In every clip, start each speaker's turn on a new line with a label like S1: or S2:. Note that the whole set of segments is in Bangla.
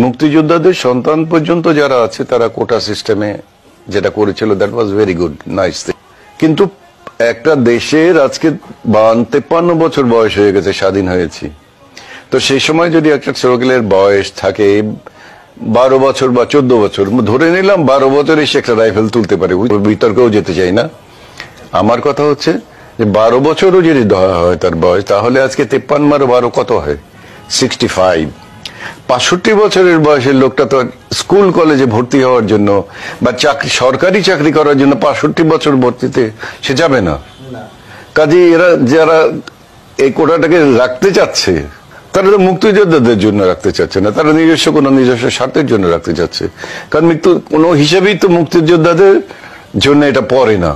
S1: মুক্তিযোদ্ধাদের সন্তান পর্যন্ত যারা আছে তারা কোটা সিস্টেমে যেটা করেছিল, that was very good, nice. কিন্তু একটা দেশের আজকে 52-53 বছর বয়স হয়ে গেছে, স্বাধীন হয়েছি, তো সেই সময় যদি একটা ছেলের বয়স থাকে 12 বছর বা 14 বছর, ধরে নিলাম 12 বছরে সে একটা রাইফেল তুলতে পারে, বিতর্কেও যেতে চাই না। আমার কথা হচ্ছে যে 12 বছরও যদি ধরা হয় তার বয়স, তাহলে আজকে 53 আর 12 কত হয়? 65। 65 বছরের বয়সের লোকটা তো স্কুল কলেজে ভর্তি হওয়ার জন্য বা সরকারি চাকরি করার জন্য 65 বছর ভর্তিতে সে যাবে না। কাজে এরা যারা এই কোটাটাকে রাখতে চাচ্ছে তারা তো মুক্তিযোদ্ধাদের জন্য রাখতে চাচ্ছে না, তারা নিজস্ব স্বার্থের জন্য রাখতে চাচ্ছে। কারণ মৃত্যু কোনো হিসেবেই তো মুক্তিযোদ্ধাদের জন্য এটা পড়ে না।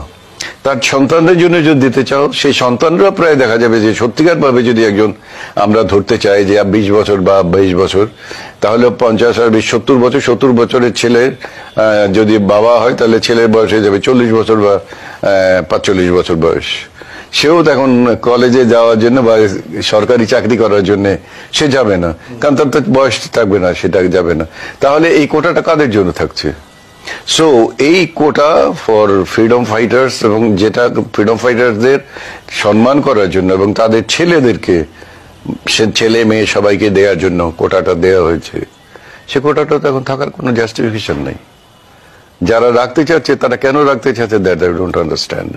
S1: তার সন্তানদের জন্য যদি দিতে চাও, সেই সন্তানরা প্রায় দেখা যাবে যে সত্যিকার ভাবে যদি একজন আমরা ধরতে চাই যে 20 বছর বা 22 বছর, তাহলে 50 আর 20 70 বছর, 70 বছরের ছেলের যদি বাবা হয় তাহলে ছেলের বয়স হয়ে যাবে 40 বছর বা 45 বছর বয়স। সেও এখন কলেজে যাওয়ার জন্য বা সরকারি চাকরি করার জন্য সে যাবে না, কারণ তার তো বয়স থাকবে না, সেটা যাবে না। তাহলে এই কোটাটা কাদের জন্য থাকছে? সো এই কোটা ফর ফ্রিডম ফাইটার্স, এবং যেটা ফ্রিডম ফাইটারদের সম্মান করার জন্য এবং তাদের ছেলেদেরকে, সে ছেলে মেয়ে সবাইকে দেওয়ার জন্য কোটাটা দেওয়া হয়েছে। সে কোটাটা তো এখন থাকার কোনো জাস্টিফিকেশন নেই। যারা রাখতে চাচ্ছে তারা কেন রাখতে চাচ্ছে, দ্যাট আই ডোন্ট আন্ডারস্ট্যান্ড।